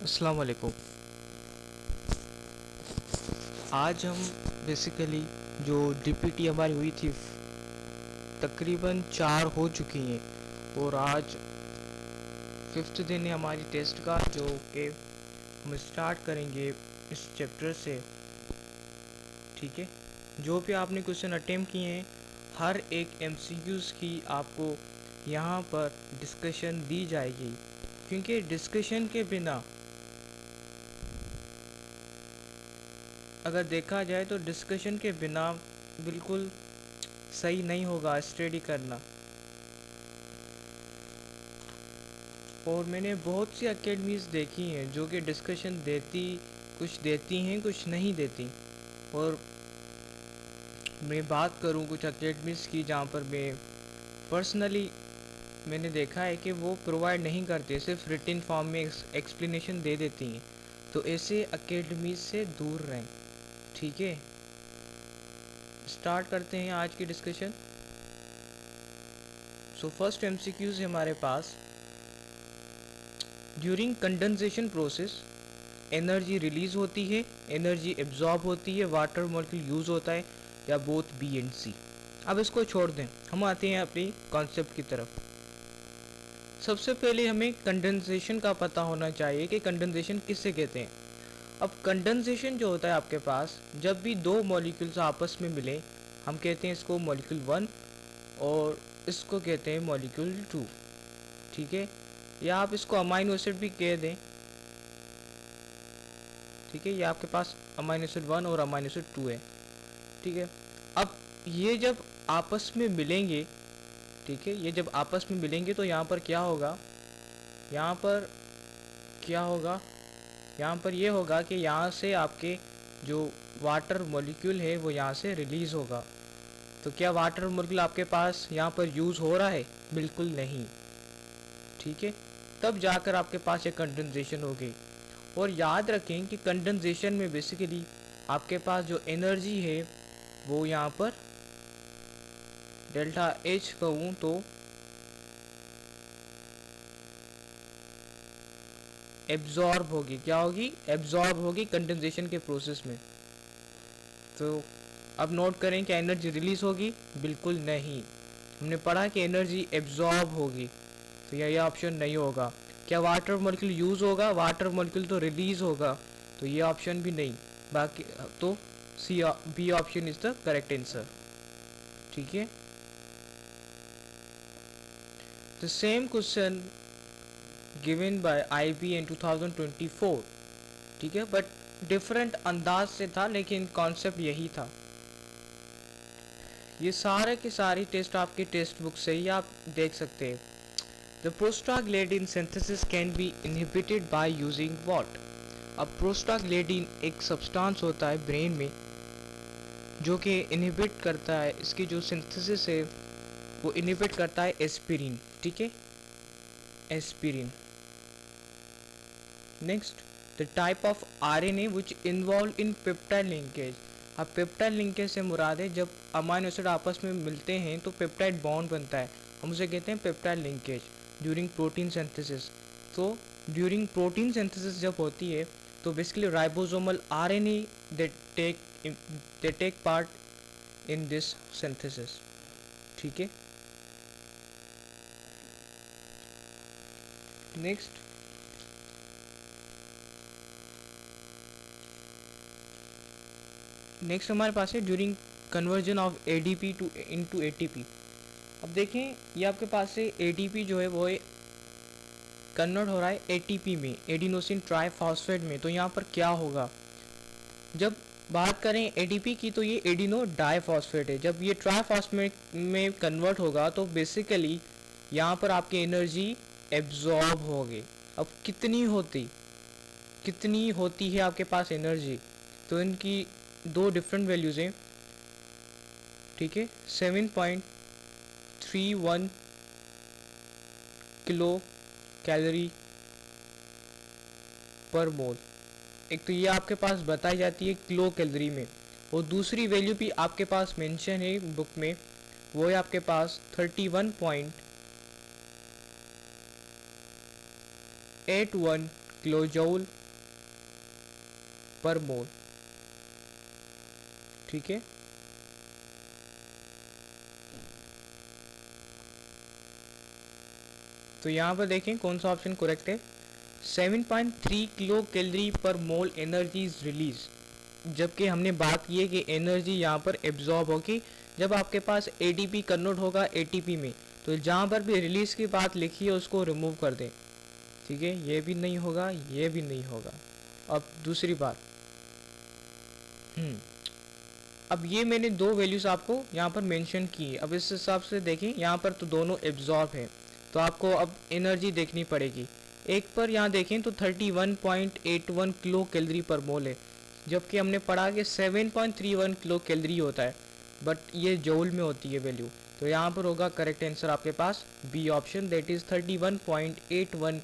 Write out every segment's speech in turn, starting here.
अस्सलाम वालेकुम। आज हम बेसिकली जो डीपीटी हमारी हुई थी तकरीबन 4 हो चुकी हैं और आज 5th दिन है हमारी टेस्ट का, जो कि हम स्टार्ट करेंगे इस चैप्टर से। ठीक है, जो भी आपने क्वेश्चन अटेम्प्ट किए हैं हर एक एमसीक्यूज़ की आपको यहाँ पर डिस्कशन दी जाएगी, क्योंकि डिस्कशन के बिना अगर देखा जाए तो डिस्कशन के बिना बिल्कुल सही नहीं होगा स्टडी करना। और मैंने बहुत सी एकेडमीज़ देखी हैं जो कि डिस्कशन कुछ देती हैं कुछ नहीं देती। और मैं बात करूं कुछ एकेडमीज़ की जहां पर मैं पर्सनली मैंने देखा है कि वो प्रोवाइड नहीं करते, सिर्फ रिटन फॉर्म में एक्सप्लेनेशन दे देती हैं। तो ऐसे एकेडमीज़ से दूर रहें। ठीक है, स्टार्ट करते हैं आज की डिस्कशन। सो फर्स्ट एमसीक्यूज़ है हमारे पास। During condensation process energy release होती है, एनर्जी एब्जॉर्ब होती है, वाटर मॉलिक्यूल यूज़ होता है, या बोथ बी एंड सी। अब इसको छोड़ दें, हम आते हैं अपनी कॉन्सेप्ट की तरफ। सबसे पहले हमें कंडेंसेशन का पता होना चाहिए कि कंडेंसेशन किससे कहते हैं। अब कंडेंसेशन जो होता है आपके पास, जब भी दो मॉलिक्यूल्स आपस में मिले हम कहते हैं इसको मॉलिक्यूल 1 और इसको कहते हैं मॉलिक्यूल 2। ठीक है, या आप इसको अमाइनो एसिड भी कह दें। ठीक है, ये आपके पास अमाइनो एसिड 1 और अमाइनो एसिड 2 है। ठीक है, अब ये जब आपस में मिलेंगे, ठीक है, ये जब आपस में मिलेंगे तो यहाँ पर क्या होगा, यहाँ पर क्या होगा, यहाँ पर ये होगा कि यहाँ से आपके जो वाटर मॉलिक्यूल है वो यहाँ से रिलीज़ होगा। तो क्या वाटर मॉलिक्यूल आपके पास यहाँ पर यूज़ हो रहा है? बिल्कुल नहीं। ठीक है, तब जाकर आपके पास ये कंडेंसेशन होगी। और याद रखें कि कंडेंसेशन में बेसिकली आपके पास जो एनर्जी है वो यहाँ पर डेल्टा एच कहूँ तो एब्जॉर्ब होगी। क्या होगी? एब्जॉर्ब होगी कंडेंसेशन के प्रोसेस में। तो अब नोट करें, क्या एनर्जी रिलीज होगी? बिल्कुल नहीं। हमने पढ़ा कि एनर्जी एब्जॉर्ब होगी, तो ये ऑप्शन नहीं होगा। क्या वाटर मॉलिक्यूल यूज़ होगा? वाटर मॉलिक्यूल तो रिलीज होगा, तो ये ऑप्शन भी नहीं। बाकी तो C B option is the correct answer. ठीक है, the same question given by IB in 2024। ठीक है, बट डिफरेंट अंदाज से था, लेकिन कॉन्सेप्ट यही था। ये सारे के सारी टेस्ट आपके टेक्स्ट बुक से ही आप देख सकते हैं। The prostaglandin synthesis can be inhibited by using what. अब प्रोस्टाग्लैंडिन एक सब्सटेंस होता है ब्रेन में जो कि इनहिबिट करता है, इसकी जो सिंथेसिस है वो इनहिबिट करता है एस्पिरिन। ठीक है, aspirin. Next, the type of RNA which involve in peptide linkage. अब पेप्टाइड लिंकेज से मुराद है जब अमाइनो एसिड आपस में मिलते हैं तो पेप्टाइड बॉन्ड बनता है, हम उसे कहते हैं peptide linkage during protein synthesis. तो ड्यूरिंग प्रोटीन सिंथेसिस जब होती है तो basically ribosomal RNA they take part in this synthesis. ठीक है, नेक्स्ट, हमारे पास है during conversion of ADP to into ATP। अब देखें, ये आपके पास से ADP जो है वो कन्वर्ट हो रहा है ATP में, एडिनोसिन ट्राइफॉस्फेट में। तो यहाँ पर क्या होगा, जब बात करें ADP की तो ये एडिनो डाइफॉस्फेट है। जब ये ट्राइफॉस्फेट में कन्वर्ट होगा तो बेसिकली यहाँ पर आपकी एनर्जी एब्जॉर्ब होगी। अब कितनी होती है आपके पास एनर्जी, तो इनकी दो डिफरेंट वैल्यूज़ हैं। ठीक है, 7.31 किलो कैलोरी पर मोल। एक तो ये आपके पास बताई जाती है किलो कैलोरी में, और दूसरी वैल्यू भी आपके पास मेंशन है बुक में, वो है आपके पास 31.81 किलोजूल पर मोल। ठीक है, तो यहाँ पर देखें कौन सा ऑप्शन करेक्ट है। 7.3 किलो कैलोरी पर मोल एनर्जी इज रिलीज, जबकि हमने बात की है कि एनर्जी यहाँ पर एब्जॉर्ब होगी जब आपके पास एटीपी कन्वर्ट होगा एटीपी में। तो जहाँ पर भी रिलीज की बात लिखी है उसको रिमूव कर दें। ठीक है, ये भी नहीं होगा, ये भी नहीं होगा। अब दूसरी बात, अब ये मैंने दो वैल्यूज़ आपको यहाँ पर मेंशन की है। अब इस हिसाब से देखें, यहाँ पर तो दोनों एब्जॉर्ब है, तो आपको अब एनर्जी देखनी पड़ेगी। एक पर यहाँ देखें तो 31.81 किलो कैलोरी पर मोल है, जबकि हमने पढ़ा कि 7.31 किलो कैलोरी होता है, बट ये जूल में होती है वैल्यू। तो यहाँ पर होगा करेक्ट आंसर आपके पास B option, that is 31.81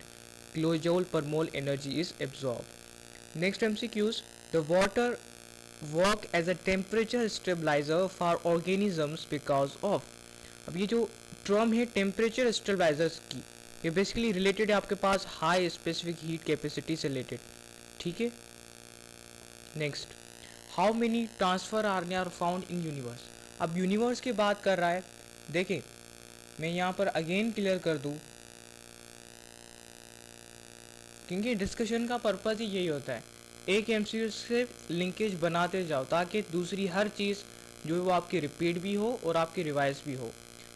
kilo joule per mole energy is absorb. Next MCQs, the water work as a temperature stabiliser for organisms because of. अब ये जो टर्म है टेम्परेचर स्टेबलाइजर्स की, ये बेसिकली रिलेटेड है आपके पास हाई स्पेसिफिक हीट कैपेसिटी से रिलेटेड। ठीक है, next, how many transfer RNA are found in universe. अब यूनिवर्स की बात कर रहा है। देखें, मैं यहाँ पर अगेन क्लियर कर दूँ, क्योंकि डिस्कशन का पर्पज़ ही यही होता है, एक MCQ से लिंकेज बनाते जाओ ताकि दूसरी हर चीज़ जो है वो आपकी रिपीट भी हो और आपकी रिवाइज भी हो।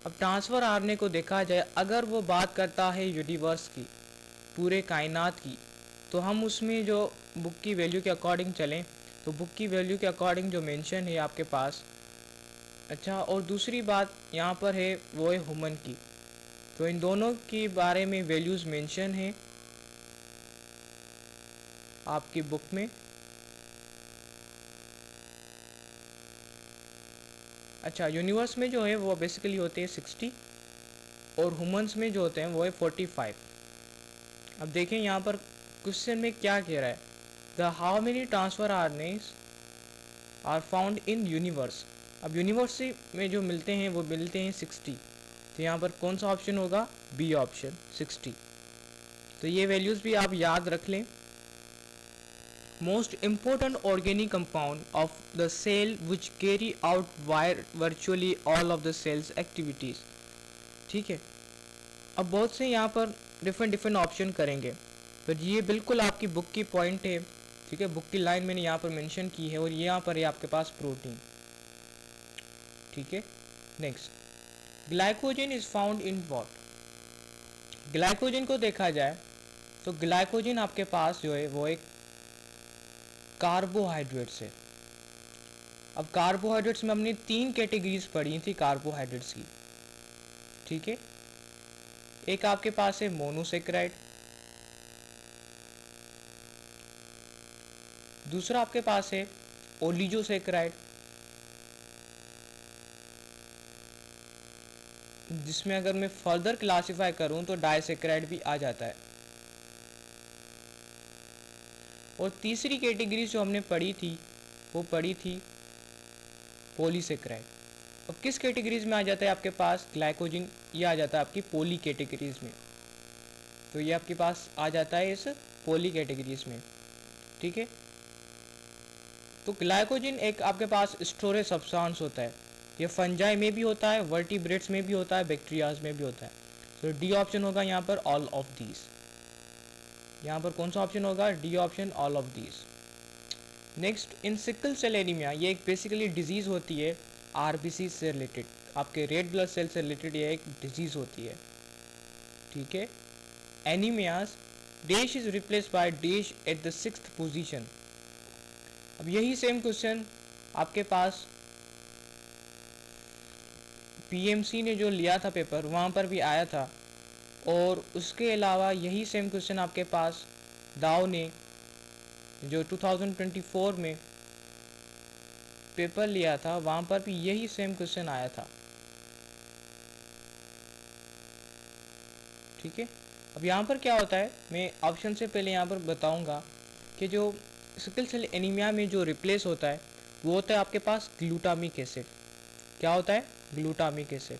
अब ट्रांसफ़र आरएनए को देखा जाए, अगर वो बात करता है यूनिवर्स की, पूरे कायनात की, तो हम उसमें जो बुक की वैल्यू के अकॉर्डिंग चलें, तो बुक की वैल्यू के अकॉर्डिंग जो मेंशन है आपके पास। अच्छा, और दूसरी बात यहाँ पर है वो है ह्यूमन की, तो इन दोनों के बारे में वैल्यूज़ मेंशन है आपकी बुक में। अच्छा, यूनिवर्स में जो है वो बेसिकली होते हैं 60 और ह्यूमंस में जो होते हैं वो है 45। अब देखें यहाँ पर क्वेश्चन में क्या कह रहा है, the how many transfer RNAs are found in universe. अब यूनिवर्स में जो मिलते हैं वो मिलते हैं 60, तो यहाँ पर कौन सा ऑप्शन होगा, बी ऑप्शन 60। तो ये वैल्यूज़ भी आप याद रख लें। Most important organic compound of the cell which carry out virtually all of the cell's activities. ठीक है, अब बहुत से यहाँ पर डिफरेंट ऑप्शन करेंगे, तो ये बिल्कुल आपकी बुक की पॉइंट है। ठीक है, बुक की लाइन मैंने यहाँ पर मेंशन की है और ये यहाँ पर है आपके पास प्रोटीन। ठीक है, next, glycogen is found in what. Glycogen को देखा जाए तो ग्लाइकोजन आपके पास जो है वो एक कार्बोहाइड्रेट्स है। अब कार्बोहाइड्रेट्स में हमने 3 कैटेगरीज पढ़ी थी कार्बोहाइड्रेट्स की। ठीक है, एक आपके पास है मोनोसेक्राइड, दूसरा आपके पास है ओलिगोसेक्राइड, जिसमें अगर मैं फर्दर क्लासिफाई करूं तो डाइसेक्राइड भी आ जाता है, और तीसरी कैटेगरी जो हमने पढ़ी थी वो पढ़ी थी पॉलीसेक्राइड। अब किस कैटेगरीज में आ जाता है आपके पास ग्लाइकोजन, ये आ जाता है आपकी पॉली कैटेगरीज में, तो ये आपके पास आ जाता है इस पॉली कैटेगरीज में। ठीक है, तो ग्लाइकोजन एक आपके पास स्टोरेज सब्सटेंस होता है, ये फंजाई में भी होता है, वर्टिब्रेट्स में भी होता है, बैक्टीरियाज में भी होता है। तो डी ऑप्शन होगा यहाँ पर ऑल ऑफ दीज। यहाँ पर कौन सा ऑप्शन होगा, D option all of these. Next, in sickle cell anaemia, ये एक बेसिकली डिजीज़ होती है आरबीसी से रिलेटेड, आपके रेड ब्लड सेल से रिलेटेड ये एक डिजीज़ होती है। ठीक है, anaemias dash is replace by dash at the 6th position. अब यही सेम क्वेश्चन आपके पास पीएमसी ने जो लिया था पेपर, वहाँ पर भी आया था, और उसके अलावा यही सेम क्वेश्चन आपके पास दाव ने जो 2024 में पेपर लिया था, वहाँ पर भी यही सेम क्वेश्चन आया था। ठीक है, अब यहाँ पर क्या होता है, मैं ऑप्शन से पहले यहाँ पर बताऊँगा कि जो सिकल सेल एनीमिया में जो रिप्लेस होता है वो होता है आपके पास ग्लूटामिक एसिड। क्या होता है, ग्लूटामिक एसिड।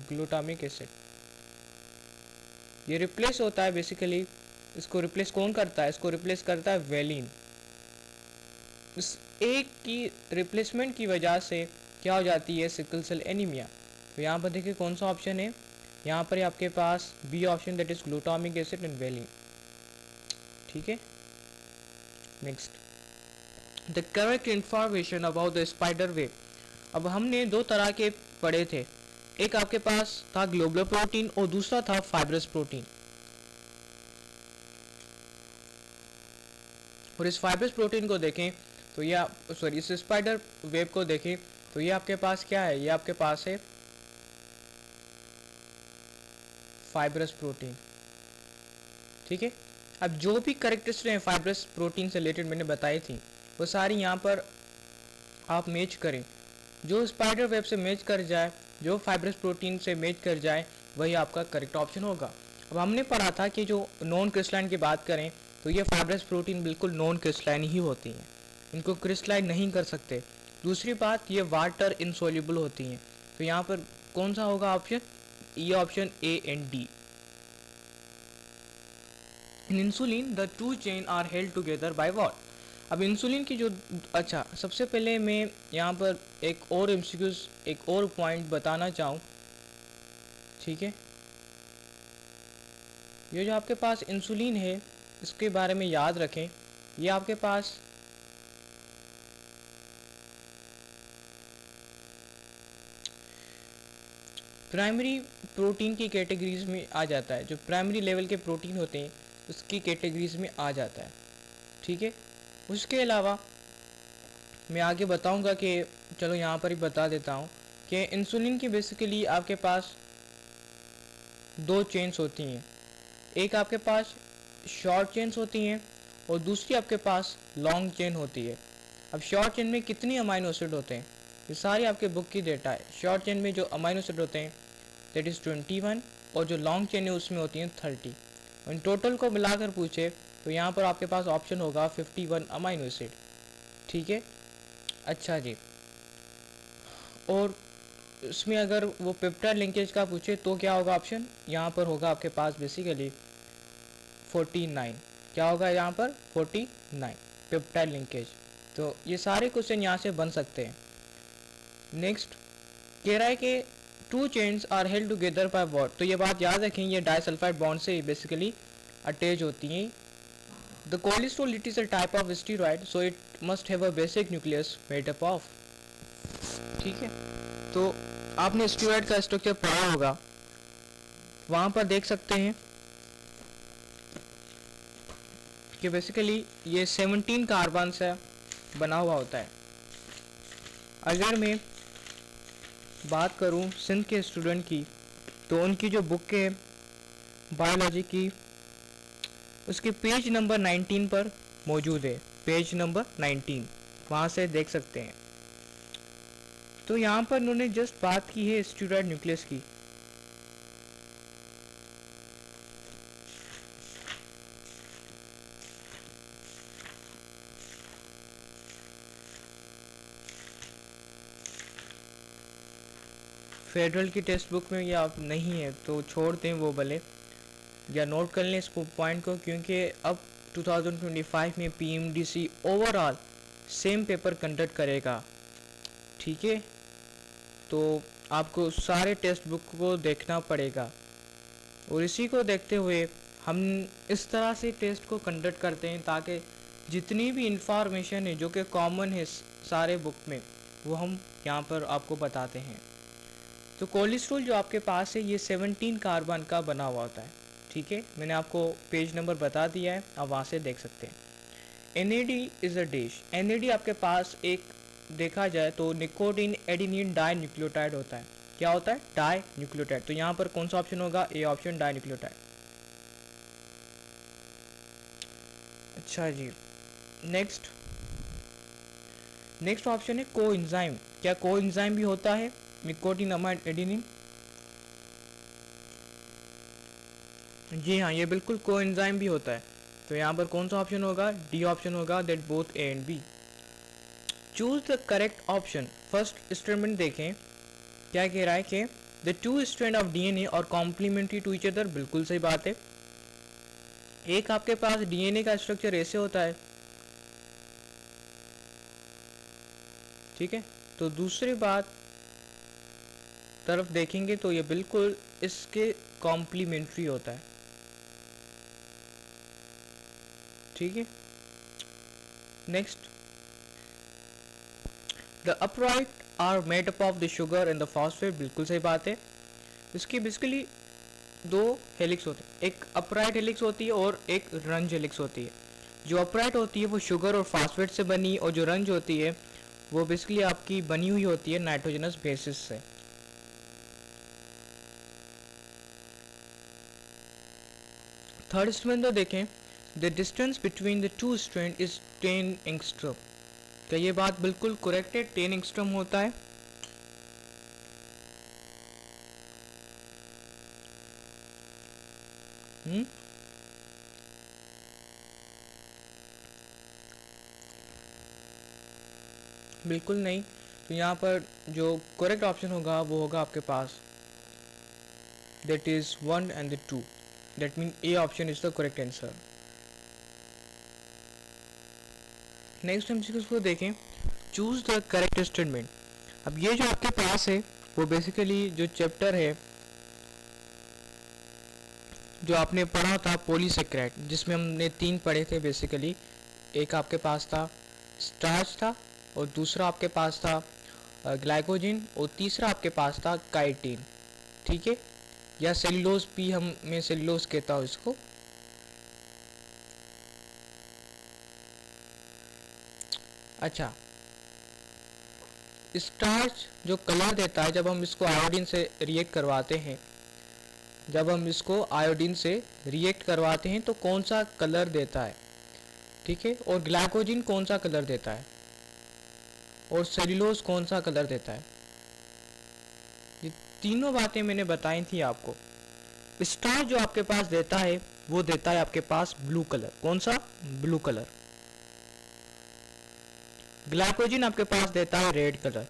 Glutamic acid. ये रिप्लेस होता है बेसिकली, इसको रिप्लेस कौन करता है, इसको रिप्लेस करता है वेलिन। इस एक की रिप्लेसमेंट की वजह से क्या हो जाती है, सिकल सेल एनीमिया। तो यहाँ पर देखिए कौन सा ऑप्शन है, यहाँ पर आपके पास B option, that is glutamic acid and valine. ठीक है, next, the correct information about the spider web. अब हमने दो तरह के पढ़े थे, एक आपके पास था ग्लोबुलर प्रोटीन और दूसरा था फाइब्रस प्रोटीन। और इस फाइब्रस प्रोटीन को देखें तो ये सॉरी इस स्पाइडर वेब को देखें तो ये आपके पास क्या है, ये आपके पास है फाइब्रस प्रोटीन। ठीक है, अब जो भी कैरेक्टरिस्टिक्स हैं फाइब्रस प्रोटीन से रिलेटेड मैंने बताई थी वो सारी यहाँ पर आप मैच करें, जो स्पाइडर वेब से मैच कर जाए, जो फाइब्रस प्रोटीन से मैच कर जाए, वही आपका करेक्ट ऑप्शन होगा। अब हमने पढ़ा था कि जो नॉन क्रिस्टलाइन की बात करें तो ये फाइब्रस प्रोटीन बिल्कुल नॉन क्रिस्टलाइन ही होती हैं, इनको क्रिस्टलाइन नहीं कर सकते। दूसरी बात, ये वाटर इनसोल्यूबल होती हैं। तो यहाँ पर कौन सा होगा ऑप्शन, ये option A and D. In insulin the two chain are held together by what. अब इंसुलिन की जो, अच्छा सबसे पहले मैं यहाँ पर एक और एमसीक्यूज, एक और पॉइंट बताना चाहूँ। ठीक है, ये जो आपके पास इंसुलिन है इसके बारे में याद रखें, ये आपके पास प्राइमरी प्रोटीन की कैटेगरीज में आ जाता है, जो प्राइमरी लेवल के प्रोटीन होते हैं उसकी कैटेगरीज में आ जाता है। ठीक है, उसके अलावा मैं आगे बताऊंगा कि, चलो यहाँ पर ही बता देता हूँ कि इंसुलिन की बेसिकली आपके पास दो चेन्स होती हैं, एक आपके पास शॉर्ट चेन्स होती हैं और दूसरी आपके पास लॉन्ग चेन होती है। अब शॉर्ट चेन में कितनी अमाइनो एसिड होते हैं, ये सारी आपके बुक की डेटा है। शॉर्ट चेन में जो अमाइनो एसिड होते हैं दैट इज़ 21 और जो लॉन्ग चेन है उसमें होती हैं 30। इन टोटल को मिलाकर पूछे तो यहाँ पर आपके पास ऑप्शन होगा 51 अमाइनो एसिड। ठीक है, अच्छा जी, और इसमें अगर वो पेप्टाइड लिंकेज का पूछे तो क्या होगा ऑप्शन, यहाँ पर होगा आपके पास बेसिकली 49। क्या होगा यहाँ पर 49 पेप्टाइड लिंकेज। तो ये सारे क्वेश्चन यहाँ से बन सकते हैं। नेक्स्ट कह रहा है कि two chains are held together by what. तो ये बात याद रखें, ये डाइसल्फाइड बॉन्ड से बेसिकली अटैच होती हैं। The cholesterol it is a type of steroid so it must have a basic nucleus made up of. ठीक है, तो आपने स्टेरॉइड का स्ट्रक्चर पढ़ा होगा, वहाँ पर देख सकते हैं कि बेसिकली ये 17 कार्बन से बना हुआ होता है। अगर मैं बात करूं सिंध के स्टूडेंट की तो उनकी जो बुक है बायोलॉजी की, उसके पेज नंबर 19 पर मौजूद है, पेज नंबर 19, वहाँ से देख सकते हैं। तो यहाँ पर उन्होंने जस्ट बात की है स्टेरॉइड न्यूक्लियस की। फेडरल की टेक्स्ट बुक में ये आप नहीं है तो छोड़ दें वो भले, या नोट कर लें इस पॉइंट को, क्योंकि अब 2025 में PMDC overall same paper conduct करेगा। ठीक है, तो आपको सारे टेक्स्ट बुक को देखना पड़ेगा और इसी को देखते हुए हम इस तरह से टेस्ट को कंडक्ट करते हैं ताकि जितनी भी इंफॉर्मेशन है जो कि कॉमन है सारे बुक में वो हम यहाँ पर आपको बताते हैं। तो कोलेस्ट्रॉल जो आपके पास है ये 17 कार्बन का बना हुआ होता है। ठीक है, मैंने आपको पेज नंबर बता दिया है, आप वहाँ से देख सकते हैं। NAD is a dish. NAD आपके पास एक देखा जाए तो निकोटीन एडिनिन डाई न्यूक्लियोटाइड होता है। क्या होता है, डाई न्यूक्लियोटाइड। तो यहाँ पर कौन सा ऑप्शन होगा, ए ऑप्शन डाई न्यूक्लियोटाइड। अच्छा जी, नेक्स्ट ऑप्शन है कोएंजाइम। क्या कोएंजाइम भी होता है निकोटीन अमाइड एडिनिन? जी हाँ, ये बिल्कुल कोएंजाइम भी होता है। तो यहाँ पर कौन सा ऑप्शन होगा, डी ऑप्शन होगा, that both A and B. Choose the correct option. First statement देखें, क्या कह रहा है कि the two strand of DNA और कॉम्प्लीमेंट्री टू ईच अदर, बिल्कुल सही बात है। एक आपके पास डीएनए का स्ट्रक्चर ऐसे होता है, ठीक है, तो दूसरी बात तरफ देखेंगे तो ये बिल्कुल इसके कॉम्प्लीमेंट्री होता है, ठीक है। Next, the upright are made up of the sugar and the phosphate, बिल्कुल सही बात है। इसकी बेसिकली दो हेलिक्स होते हैं, एक अपराइट हेलिक्स होती है और एक रंज हेलिक्स होती है। जो अपराइट होती है वो शुगर और फॉस्फेट से बनी, और जो रंज होती है वो बेसिकली आपकी बनी हुई होती है नाइट्रोजनस बेसिस से। थर्ड स्ट्रैंड देखें, the distance between the two strand is 10 angstrom. क्या ये बात बिल्कुल करेक्ट है? 10 एंगस्ट्रॉम होता है। बिल्कुल नहीं। तो यहाँ पर जो करेक्ट ऑप्शन होगा वो होगा आपके पास that is 1 and the 2, that means A option is the correct answer. Next हम इसको देखें, चूज द करेक्ट स्टेटमेंट। अब ये जो आपके पास है वो बेसिकली जो चैप्टर है जो आपने पढ़ा था पॉलीसेक्राइड, जिसमें हमने 3 पढ़े थे बेसिकली। एक आपके पास था स्टार्च था, और दूसरा आपके पास था ग्लाइकोजन, और तीसरा आपके पास था काइटिन, ठीक है, या सेलुलोज भी हम में सेलुलोज कहता हूँ इसको। अच्छा, स्टार्च जो कलर देता है जब हम इसको आयोडीन से रिएक्ट करवाते हैं, जब हम इसको आयोडीन से रिएक्ट करवाते हैं तो कौन सा कलर देता है, ठीक है, और ग्लाइकोजन कौन सा कलर देता है, और सेलुलोज कौन सा कलर देता है। ये तीनों बातें मैंने बताई थी आपको। स्टार्च जो आपके पास देता है वो देता है आपके पास ब्लू कलर, कौन सा? Blue colour. ग्लाइकोजन आपके पास देता है रेड कलर,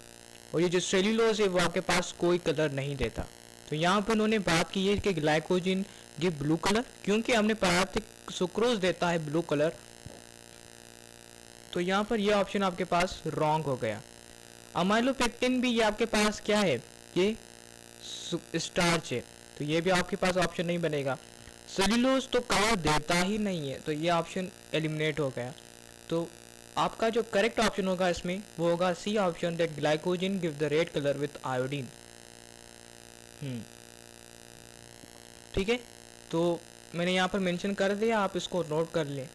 और ये जो सेल्यूलोज है वो आपके पास कोई कलर नहीं देता। तो यहाँ पर उन्होंने बात की है कि ग्लाइकोजन गिव ब्लू कलर, क्योंकि हमने पढ़ा था सुक्रोज देता है ब्लू कलर। तो यहाँ पर ये ऑप्शन आपके पास रॉन्ग हो गया। अमाइलोपेक्टिन भी ये आपके पास क्या है? ये स्टार्च है, तो ये भी आपके पास ऑप्शन नहीं बनेगा। सेल्यूलोज तो कलर देता ही नहीं है, तो ये ऑप्शन एलिमिनेट हो गया। तो आपका जो करेक्ट ऑप्शन होगा इसमें वो होगा C option, that glycogen give the red colour with iodine. ठीक है, तो मैंने यहाँ पर मेंशन कर दिया, आप इसको नोट कर लें।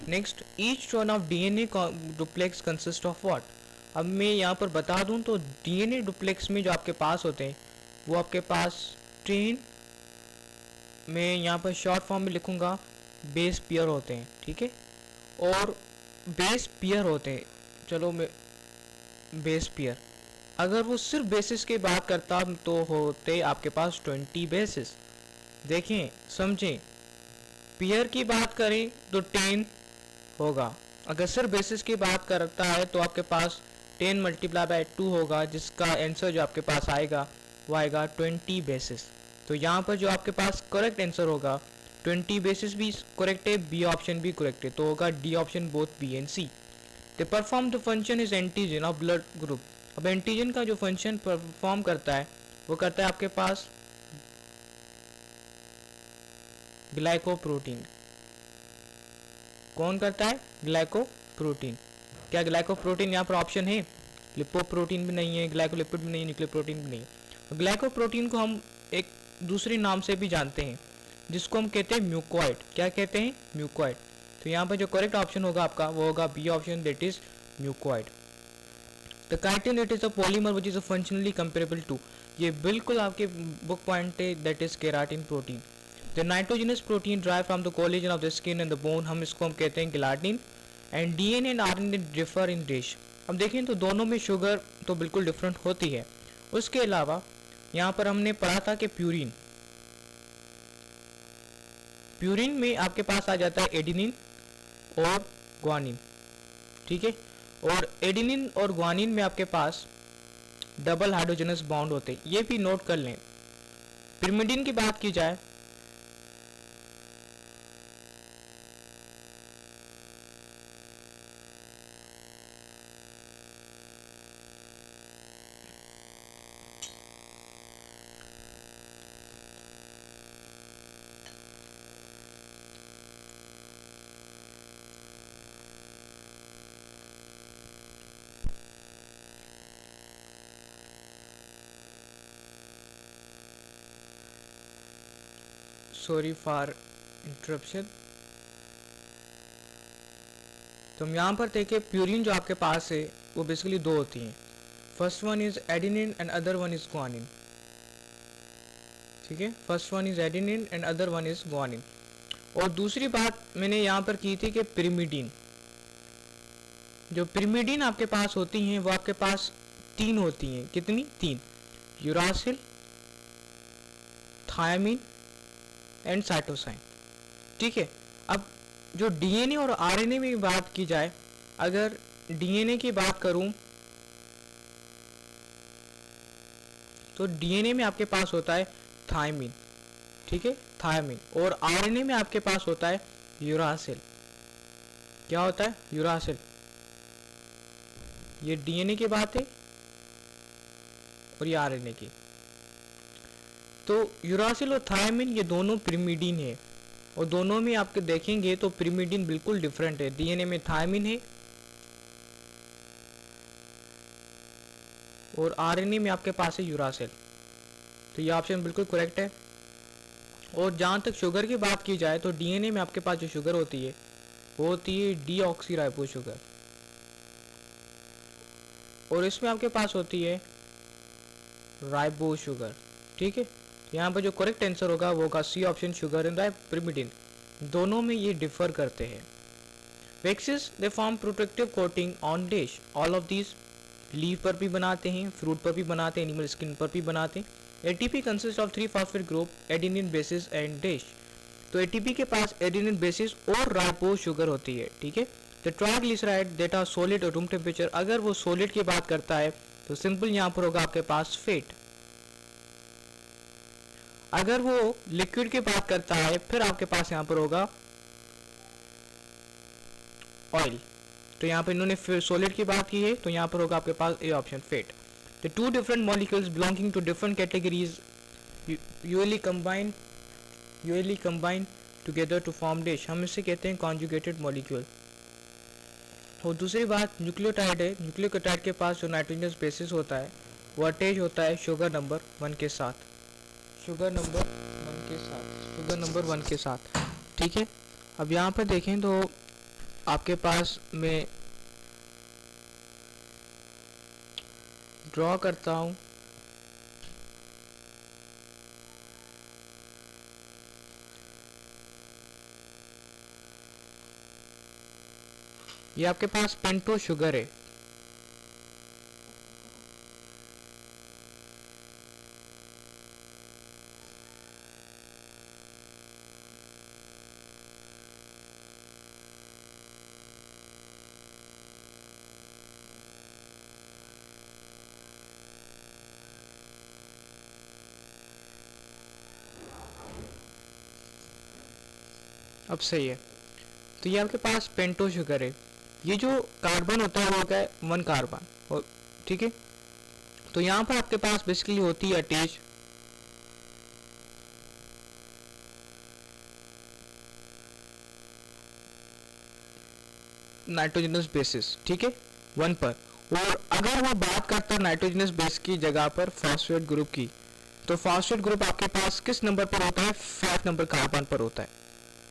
Next, each strand of DNA duplex consist of what. अब मैं यहाँ पर बता दूं तो डीएनए डुप्लेक्स में जो आपके पास होते हैं वो आपके पास 10, मैं यहाँ पर शॉर्ट फॉर्म में लिखूंगा, बेस पेयर होते हैं, ठीक है, और बेस पेयर होते हैं। चलो मैं बेस पेयर, अगर वो सिर्फ बेसिस की बात करता तो होते आपके पास 20 बेसिस। देखें समझें, पेयर की बात करें तो 10 होगा, अगर सिर्फ बेसिस की बात करता है तो आपके पास 10 मल्टीप्लाई बाय 2 होगा, जिसका आंसर जो आपके पास आएगा वो आएगा 20 बेसिस। तो यहाँ पर जो आपके पास करेक्ट आंसर होगा 20 बेसिस भी करेक्ट है, बी ऑप्शन भी करेक्ट है, तो होगा D option, both B and C. The perform the function is antigen of blood group. अब एंटीजन का जो फंक्शन परफॉर्म करता है वो करता है आपके पास ग्लाइकोप्रोटीन। कौन करता है? ग्लाइकोप्रोटीन। क्या ग्लाइकोप्रोटीन यहाँ पर ऑप्शन है? लिपोप्रोटीन भी नहीं है, ग्लाइकोलिपिड भी नहीं है, न्यूक्लियोप्रोटीन भी नहीं है। ग्लाइकोप्रोटीन को हम एक दूसरे नाम से भी जानते हैं, जिसको हम कहते हैं म्यूकोइड। क्या कहते हैं? म्यूकोइड। तो यहाँ पर जो करेक्ट ऑप्शन होगा आपका वो होगा B option, that is mucoid. The chitin it is a polymer which is functionally comparable to, ये बिल्कुल आपके बुक पॉइंट है, that is keratin protein. The nitrogenous protein drive from the collagen of the skin and the bone, हम इसको हम कहते हैं gelatin. And DNA and RNA differ in dash. अब देखें तो दोनों में शुगर तो बिल्कुल डिफरेंट होती है। उसके अलावा यहाँ पर हमने पढ़ा था कि प्यूरिन, प्यूरिन में आपके पास आ जाता है एडिनिन और ग्वानिन, ठीक है, और एडिनिन और ग्वानिन में आपके पास डबल हाइड्रोजनस बॉन्ड होते हैं, ये भी नोट कर लें। पिरिमिडीन की बात की जाए सॉरी फॉर इंटरप्शन। तो हम यहाँ पर देखें प्यूरिन जो आपके पास है वो बेसिकली दो होती हैं। First one is adenine and other one is guanine. ठीक है, first one is adenine and other one is guanine. और दूसरी बात मैंने यहाँ पर की थी कि पिरिमिडीन, जो पिरिमिडीन आपके पास होती हैं वो आपके पास तीन होती हैं। कितनी? तीन। Uracil, thiamine and cytosine. ठीक है, अब जो डीएनए और आरएनए में बात की जाए, अगर डीएनए की बात करूं तो डीएनए में आपके पास होता है थायमीन। ठीक है, थायमीन। और आरएनए में आपके पास होता है यूरासिल। क्या होता है? यूरासिल। ये डीएनए की बात है और ये आरएनए की। तो यूरासिल और थायमीन ये दोनों पिरिमिडीन है, और दोनों में आपके देखेंगे तो पिरिमिडीन बिल्कुल डिफरेंट है। डीएनए में थायमीन है और आरएनए में आपके पास है यूरासिल। तो ये ऑप्शन बिल्कुल करेक्ट है। और जहाँ तक शुगर की बात की जाए तो डीएनए में आपके पास जो शुगर होती है वो होती है डीऑक्सीराइबो शुगर, और इसमें आपके पास होती है राइबो शुगर। ठीक है, यहाँ पर जो करेक्ट आंसर होगा वो होगा C option, sugar and pyrimidine. दोनों में ये डिफर करते हैं। Waxes they form protective coating on dish. All of these leaf पर भी बनाते हैं, फ्रूट पर भी बनाते हैं, एनिमल स्किन पर भी बनाते हैं। ATP consist of 3 phosphate group, adenine, basis and dish. तो एटीपी के पास एडेनिन, बेसिस और राइबोज शुगर होती है। ठीक है, the triglyceride that are solid और रूम टेम्परेचर। अगर वो सॉलिड की बात करता है तो सिंपल यहाँ पर होगा आपके पास फैट। अगर वो लिक्विड की बात करता है फिर आपके पास यहाँ पर होगा ऑयल। तो यहाँ पर इन्होंने फिर सॉलिड की बात की है तो यहाँ पर होगा आपके पास A option, fat. The two different molecules belonging to different categories usually combine together to form dash. हम इसे कहते हैं कॉन्जुगेटेड मॉलिक्यूल। और दूसरी बात न्यूक्लियोटाइड है। न्यूक्लियोटाइड के पास जो नाइट्रोजनस बेसिस होता है वो अटैच होता है शुगर नंबर 1 के साथ। शुगर नंबर 1 के साथ। ठीक है, अब यहाँ पर देखें तो आपके पास मैं ड्रॉ करता हूँ। ये आपके पास पेंटो शुगर है। अब सही है, तो ये आपके पास पेंटो शुगर है। ये जो कार्बन होता है वो होता है 1 कार्बन। और ठीक है, तो यहाँ पर आपके पास बेसिकली होती है अटैच नाइट्रोजनस बेसिस। ठीक है, 1 पर। और अगर वो बात करता है नाइट्रोजनस बेस की जगह पर फॉस्फेट ग्रुप की, तो फॉस्फेट ग्रुप आपके पास किस नंबर पर होता है? 5 नंबर कार्बन पर होता है।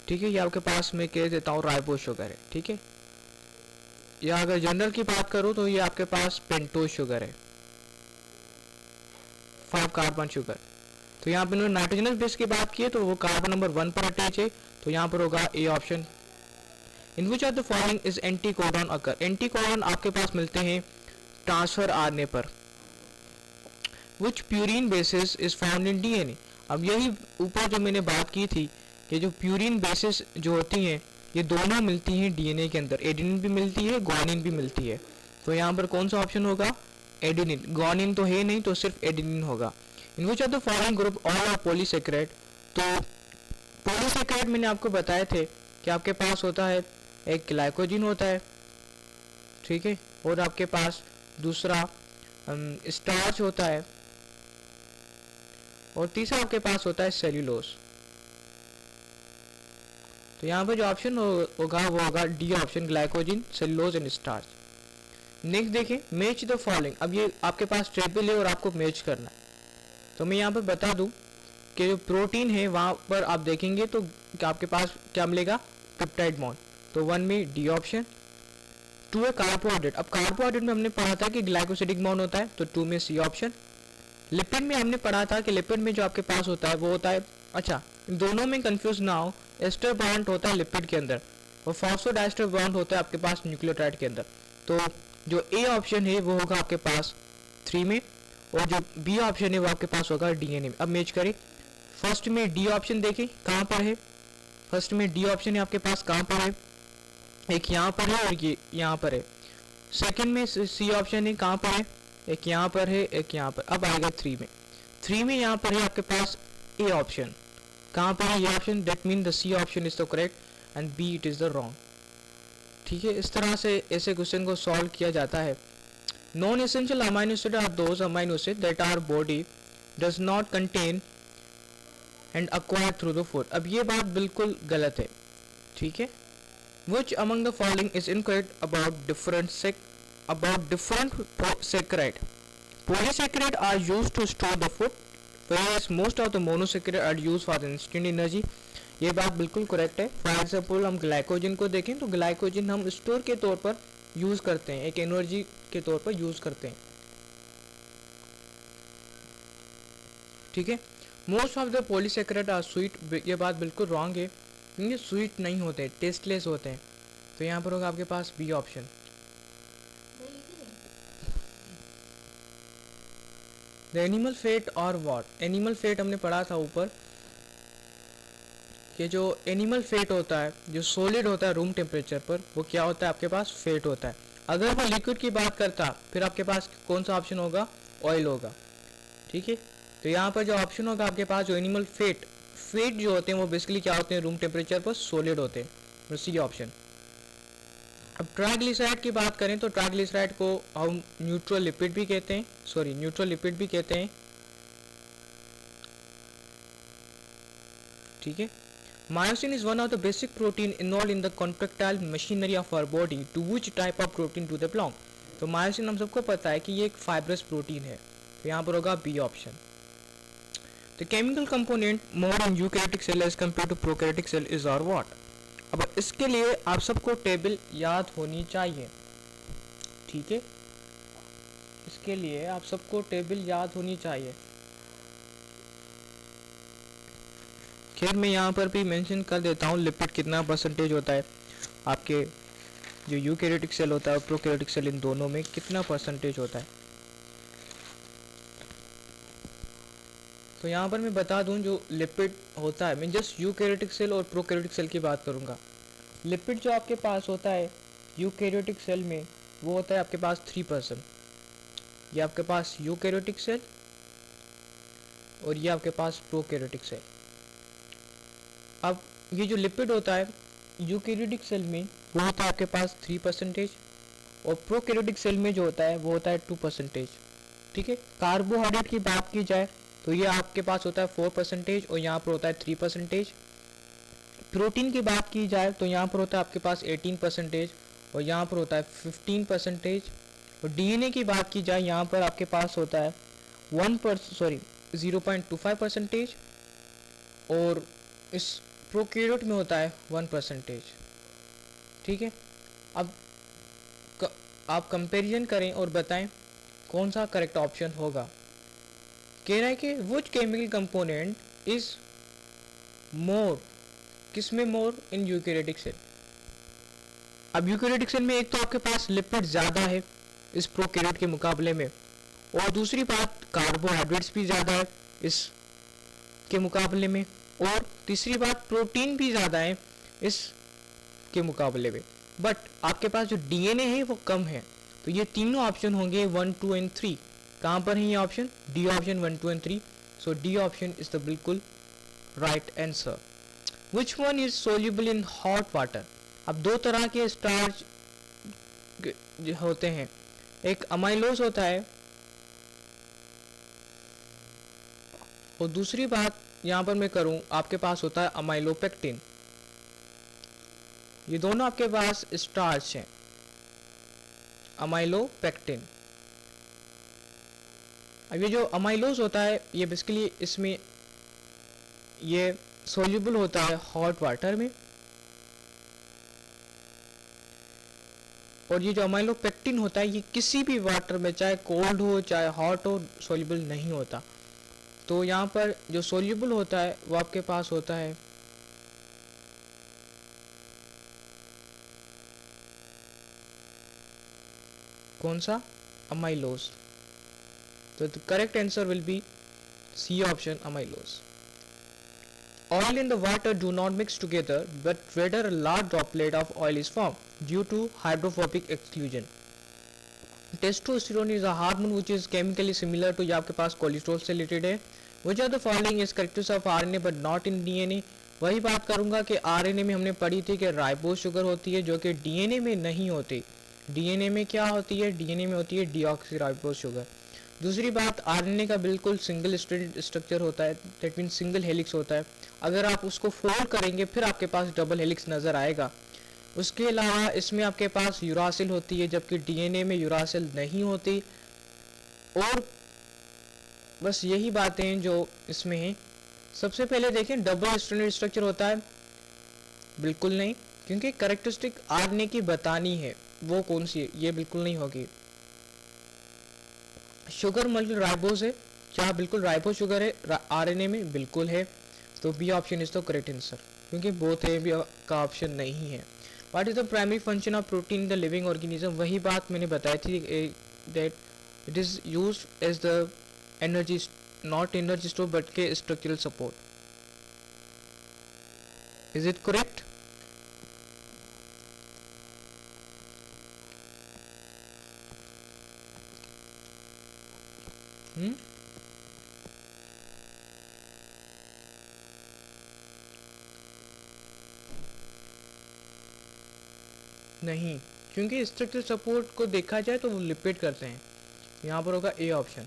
ठीक है, ये आपके पास मैं कह देता हूँ राइबो शुगर है। ठीक है, या अगर जनरल की बात करूँ तो ये आपके पास पेंटो शुगर है, 5 कार्बन शुगर। तो यहाँ पे उन्होंने नाइट्रोजनस बेस की बात की है तो वो कार्बन नंबर 1 पर अटैच है, तो यहाँ पर होगा A option. In which of the following is anticodon occur. Anticodon आपके पास मिलते हैं ट्रांसफर आरएनए पर। Which purine basis is found in DNA. अब यही ऊपर जो मैंने बात की थी कि जो प्यूरिन बेसिस जो होती हैं ये दोनों मिलती हैं डीएनए के अंदर। एडेनिन भी मिलती है, ग्वानिन भी मिलती है। तो यहाँ पर कौन सा ऑप्शन होगा? एडेनिन, गुआनिन तो है नहीं तो सिर्फ एडेनिन होगा। In which of the following group all are polysaccharide. तो पॉलीसेकेराइड मैंने आपको बताए थे कि आपके पास होता है एक ग्लाइकोजिन होता है, ठीक है, और आपके पास दूसरा स्टार्च होता है, और तीसरा आपके पास होता है सेल्यूलोज। तो यहाँ पर जो ऑप्शन होगा वो होगा D option, glycogen, cellulose and starch. Next देखिए, मैच द फॉलोइंग। अब ये आपके पास टेबल है और आपको मैच करना है। तो मैं यहाँ पर बता दूं कि जो प्रोटीन है वहाँ पर आप देखेंगे तो आपके पास क्या मिलेगा, पेप्टाइड बॉन्ड। तो 1 में डी ऑप्शन। 2 है कार्बोहाइड्रेट। अब कार्बोहाइड्रेट में हमने पढ़ा था कि ग्लाइकोसिडिक बॉन्ड होता है, तो 2 में सी ऑप्शन। लिपिड में हमने पढ़ा था कि लिपिड में जो आपके पास होता है वो होता है, अच्छा दोनों में कंफ्यूज ना हो, एस्टर बॉन्ड होता है लिपिड के अंदर और फॉस्फोडाइस्टर बॉन्ड होता है आपके पास न्यूक्लियोटाइड के अंदर। तो जो ए ऑप्शन है वो होगा आपके पास 3 में, और जो बी ऑप्शन है वो आपके पास होगा डीएनए में। अब मैच करें, फर्स्ट में डी ऑप्शन देखिए कहाँ पर है, फर्स्ट में डी ऑप्शन है आपके पास कहाँ पर है, एक यहाँ पर है और ये यहाँ पर है। सेकंड में सी ऑप्शन है कहाँ पर है, एक यहाँ पर है, एक यहाँ पर। अब आएगा 3 में यहाँ पर है आपके पास ए ऑप्शन, कहाँ पर है ये option, that mean the C option is the correct and B it is the wrong. ठीक है, इस तरह से ऐसे क्वेश्चन को सॉल्व किया जाता है। Non essential amino acid are those amino acid that are body does not contain and acquired through the food. अब ये बात बिल्कुल गलत है, ठीक है। Which among the following is incorrect about different saccharide? Polysaccharide are used to store the food, whereas most of the monosaccharide are used for instant energy. ये बात बिल्कुल करेक्ट है। फॉर एग्जाम्पल हम ग्लाइकोजन को देखें तो ग्लाइकोजन हम store के तौर पर यूज करते हैं, एक एनर्जी के तौर पर यूज करते हैं, ठीक है। Most of the polysaccharide are sweet, ये बात बिल्कुल रॉन्ग है, ये स्वीट नहीं होते, टेस्टलेस होते हैं। तो यहाँ पर होगा आपके पास B option. The animal fat are what, animal fat हमने पढ़ा था ऊपर कि जो एनिमल फैट होता है, जो सॉलिड होता है रूम टेम्परेचर पर, वो क्या होता है आपके पास, फैट होता है। अगर वो लिक्विड की बात करता फिर आपके पास कौन सा ऑप्शन होगा, ऑयल होगा, ठीक है। तो यहाँ पर जो ऑप्शन होगा आपके पास, जो एनिमल फैट जो होते हैं वो बेसिकली क्या होते हैं, रूम टेम्परेचर पर सॉलिड होते हैं, सी ऑप्शन। अब ट्राइग्लिसराइड की बात करें तो ट्राइग्लिसराइड को हम न्यूट्रल लिपिड भी कहते हैं, ठीक है। Myosin is one of the basic protein involve in the contractile machinery of our body, to which type of protein to the belong. तो मायोसिन हम सबको पता है कि ये एक फाइब्रस प्रोटीन है, तो यहाँ पर होगा B option. The chemical component more in eukaryotic cell as compared to prokaryotic cell is or what? अब इसके लिए आप सबको टेबल याद होनी चाहिए, ठीक है, इसके लिए आप सबको टेबल याद होनी चाहिए। खैर मैं यहाँ पर भी मेंशन कर देता हूँ लिपिड कितना परसेंटेज होता है, आपके जो यूकैरियोटिक सेल होता है और प्रोकैरियोटिक सेल, इन दोनों में कितना परसेंटेज होता है। तो यहाँ पर मैं बता दूं जो लिपिड होता है, मैं जस्ट यूकैरियोटिक सेल और प्रोकैरियोटिक सेल की बात करूँगा। लिपिड जो आपके पास होता है यूकैरियोटिक सेल में वो होता है आपके पास 3%, ये आपके पास यूकैरियोटिक सेल और ये आपके पास प्रोकैरियोटिक सेल। अब ये जो लिपिड होता है यूकैरियोटिक सेल में वो होता है आपके पास 3% और प्रोकैरियोटिक सेल में जो होता है वो होता है 2%, ठीक है। कार्बोहाइड्रेट की बात की जाए तो ये आपके पास होता है 4% और यहाँ पर होता है 3%। प्रोटीन की बात की जाए तो यहाँ पर होता है आपके पास 18% और यहाँ पर होता है 15%। और डीएनए की बात की जाए यहाँ पर आपके पास होता है 0.25% और इस प्रोकैरियोट में होता है 1%, ठीक है। अब आप कंपैरिजन करें और बताएं कौन सा करेक्ट ऑप्शन होगा। कह रहा है कि which chemical component is more, किसमें मोर, इन यूकैरियोटिक सेल। अब यूकैरियोटिक सेल में एक तो आपके पास लिपिड ज़्यादा है इस प्रोकैरियोट के मुकाबले में, और दूसरी बात कार्बोहाइड्रेट्स भी ज़्यादा है इस के मुकाबले में, और तीसरी बात प्रोटीन भी ज़्यादा है इस के मुकाबले में। बट आपके पास जो डीएनए है वो कम है, तो ये तीनों ऑप्शन होंगे 1, 2 एंड 3। कहाँ पर है ये option? D option 1, 2 and 3। So D option is the बिल्कुल right answer. Which one is soluble in hot water? अब दो तरह के स्टार्च होते हैं, एक अमाइलोज होता है और दूसरी बात यहाँ पर मैं करूँ, आपके पास होता है अमाइलोपेक्टिन। ये दोनों आपके पास स्टार्च हैं, अमाइलोपेक्टिन। अब ये जो अमाइलोज होता है ये बेसिकली इसमें ये सोल्यूबल होता है हॉट वाटर में, और ये जो अमाइलोपेक्टिन होता है ये किसी भी वाटर में, चाहे कोल्ड हो चाहे हॉट हो, सोल्यूबल नहीं होता। तो यहाँ पर जो सोल्यूबल होता है वो आपके पास होता है कौन सा? अमाइलोज। तो the correct answer will be C option, amylose. Oil in the water do not mix together, but rather a large droplet of oil is formed due to hydrophobic exclusion. Testosterone is a hormone which is chemically similar to, ये आपके पास cholesterol से related है। Which of the following is characteristics of RNA but not in DNA? वही बात करूंगा कि RNA में हमने पढ़ी थी कि राइबोज शुगर होती है जो कि DNA में नहीं होती। DNA में क्या होती है? DNA में होती है डीऑक्सीराइबोज शुगर। दूसरी बात, आरएनए का बिल्कुल सिंगल स्ट्रैंडेड स्ट्रक्चर होता है, दैट मीन सिंगल हेलिक्स होता है। अगर आप उसको फोल्ड करेंगे फिर आपके पास डबल हेलिक्स नज़र आएगा। उसके अलावा इसमें आपके पास यूरासिल होती है जबकि डीएनए में यूरासिल नहीं होती। और बस यही बातें जो इसमें हैं। सबसे पहले देखें, डबल स्ट्रैंडेड स्ट्रक्चर होता है? बिल्कुल नहीं, क्योंकि कैरेक्टरिस्टिक आरएनए की बतानी है, वो कौन सी है? ये बिल्कुल नहीं होगी। शुगर मल्टीपल राइबोज है, क्या बिल्कुल राइबोज शुगर है आरएनए में? बिल्कुल है। तो B option is the correct answer, क्योंकि बोथ ए बी का ऑप्शन नहीं है। What is the primary function of protein in the living organism? वही बात मैंने बताई थी, that it is used as the energy, not energy store but के structural support. Is it correct? नहीं, क्योंकि स्ट्रक्चरल सपोर्ट को देखा जाए तो वो लिपिड करते हैं। यहाँ पर होगा A option.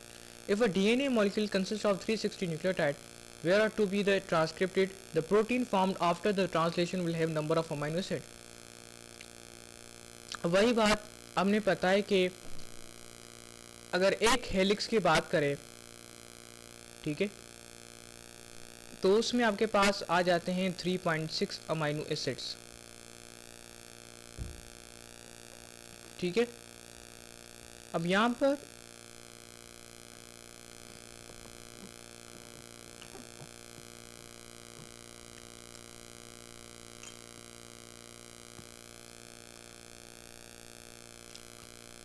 If a DNA molecule consist of 360 nucleotide where are to be the transcripted, the protein formed after the translation will have number of amino acid. वही बात हमने पता है कि अगर एक हेलिक्स की बात करें, ठीक है, तो उसमें आपके पास आ जाते हैं 3.6 अमाइनो एसिड्स। ठीक है, अब यहाँ पर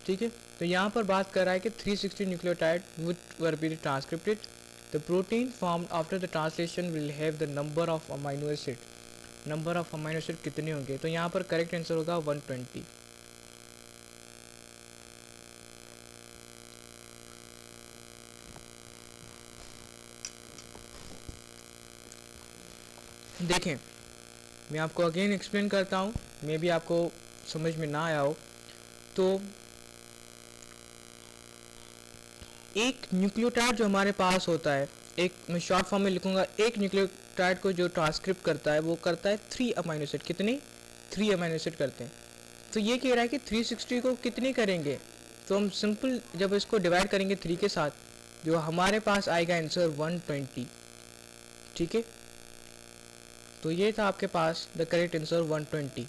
ठीक है, तो यहाँ पर बात कर रहा है कि 360 nucleotide which were be transcripted, the protein formed after the translation will have the number of amino acid. Number of amino acid कितने होंगे? तो यहाँ पर करेक्ट आंसर होगा 120। देखें, मैं आपको अगेन एक्सप्लेन करता हूँ, मे भी आपको समझ में ना आया हो। तो एक न्यूक्लियोटाइड जो हमारे पास होता है, एक मैं शॉर्ट फॉर्म में लिखूंगा, एक न्यूक्लियोटाइड को जो ट्रांसक्रिप्ट करता है वो करता है 3 अमाइनो एसिड। कितने? 3 अमाइनो एसिड करते हैं। तो ये कह रहा है कि 360 को कितने करेंगे? तो हम सिंपल जब इसको डिवाइड करेंगे 3 के साथ, जो हमारे पास आएगा आंसर 120। ठीक है, तो ये था आपके पास the correct answer 120।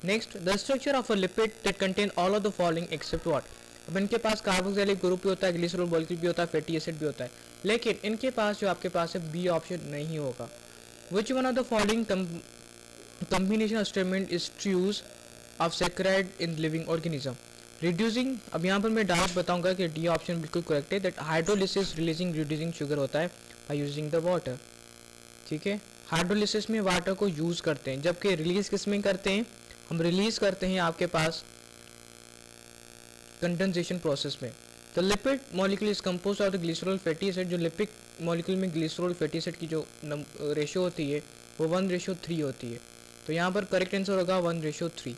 Next, the structure of a lipid that contain all of the following except what? अब इनके पास कार्बोक्सिलिक ग्रुप भी होता है, ग्लिसरॉल मॉलिक्यूल भी होता है, फैटी एसिड भी होता है, लेकिन इनके पास जो आपके पास है बी ऑप्शन नहीं होगा। Which one of the following combination of statement is ट्रूज of saccharide in living organism? Reducing, अब यहाँ पर मैं डायरेक्ट बताऊंगा कि डी ऑप्शन बिल्कुल करेक्ट है, that hydrolysis releasing reducing sugar होता है बाय यूजिंग द वाटर। ठीक है, हाइड्रोलिसिस में वाटर को यूज करते हैं, जबकि रिलीज किस में करते हैं? हम रिलीज करते हैं आपके पास कंडेंसेशन प्रोसेस में। The lipid molecule is compose of the glycerol fatty acid. जो लिपिड मॉलिक्यूल में ग्लिसरॉल फैटी एसिड की जो रेशियो होती है वो 1:3 होती है। तो यहाँ पर करेक्ट आंसर होगा 1:3।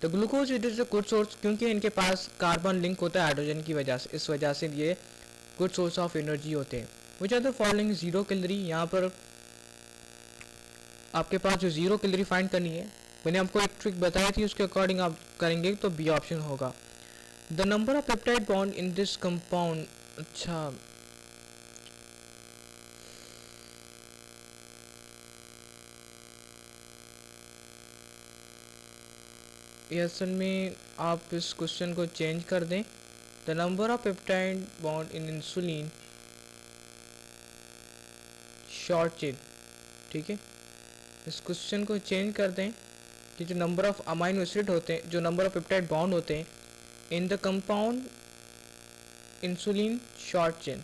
तो glucose it is a good source, क्योंकि इनके पास कार्बन लिंक होता है हाइड्रोजन की वजह से, इस वजह से ये गुड सोर्स ऑफ एनर्जी होते हैं। Which are the following 0 calorie. यहाँ पर आपके पास जो 0 कैलोरी फाइंड करनी है, मैंने आपको एक ट्रिक बताई थी, उसके अकॉर्डिंग आप करेंगे तो बी ऑप्शन होगा। The number of peptide bond in this compound. अच्छा, ये असल में आप इस क्वेश्चन को चेंज कर दें। The number of peptide bond in insulin short chain, ठीक है, इस क्वेश्चन को चेंज कर दें कि जो नंबर ऑफ अमाइनो एसिड होते हैं, जो नंबर ऑफ पेप्टाइड बॉन्ड होते हैं in the compound insulin short chain,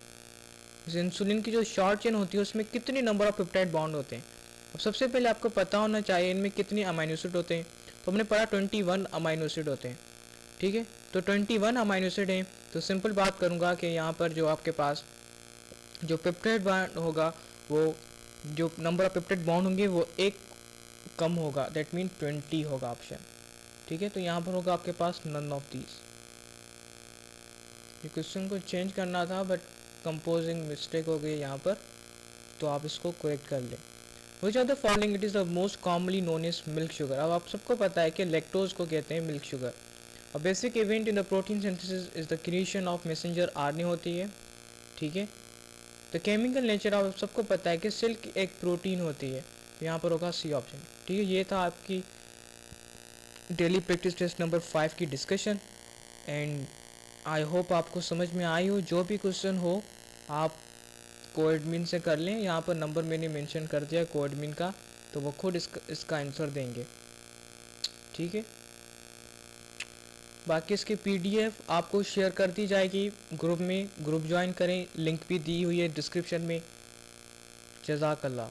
इस इंसुलिन की जो शॉर्ट चेन होती है उसमें कितने नंबर ऑफ पेप्टाइड बॉन्ड होते हैं। अब सबसे पहले आपको पता होना चाहिए इनमें कितने अमाइनो एसिड होते हैं। तो हमने पढ़ा 21 अमाइनो एसिड होते हैं, ठीक है। तो 21 अमाइनो एसिड हैं, तो सिंपल बात करूँगा कि यहाँ पर जो आपके पास जो पेप्टाइड बॉन्ड होगा, वो जो नंबर ऑफ पेप्टाइड बॉन्ड होंगे वो एक कम होगा, दैट मीन 20 होगा ऑप्शन, ठीक है। तो यहाँ पर होगा आपके पास नन ऑफ दीज। ये क्वेश्चन को चेंज करना था बट कंपोजिंग मिस्टेक हो गई यहाँ पर, तो आप इसको करेक्ट कर लें। Which are the following it is the most commonly known as milk sugar. अब आप सबको पता है कि लैक्टोज को कहते हैं milk sugar. A basic event in the protein synthesis is the creation of messenger RNA होती है, ठीक है। द केमिकल नेचर आप सबको पता है कि सिल्क एक प्रोटीन होती है, यहाँ पर होगा सी ऑप्शन, ठीक है। ये था आपकी डेली प्रैक्टिस टेस्ट नंबर 5 की डिस्कशन, एंड आई होप आपको समझ में आई हो। जो भी क्वेश्चन हो आप कोएडमिन से कर लें, यहाँ पर नंबर मैंने मेंशन कर दिया कोएडमिन का, तो वो खुद इसका आंसर देंगे, ठीक है। बाकी इसकी पीडीएफ आपको शेयर कर दी जाएगी ग्रुप में, ग्रुप ज्वाइन करें, लिंक भी दी हुई है डिस्क्रिप्शन में। जज़ाकल्लाह।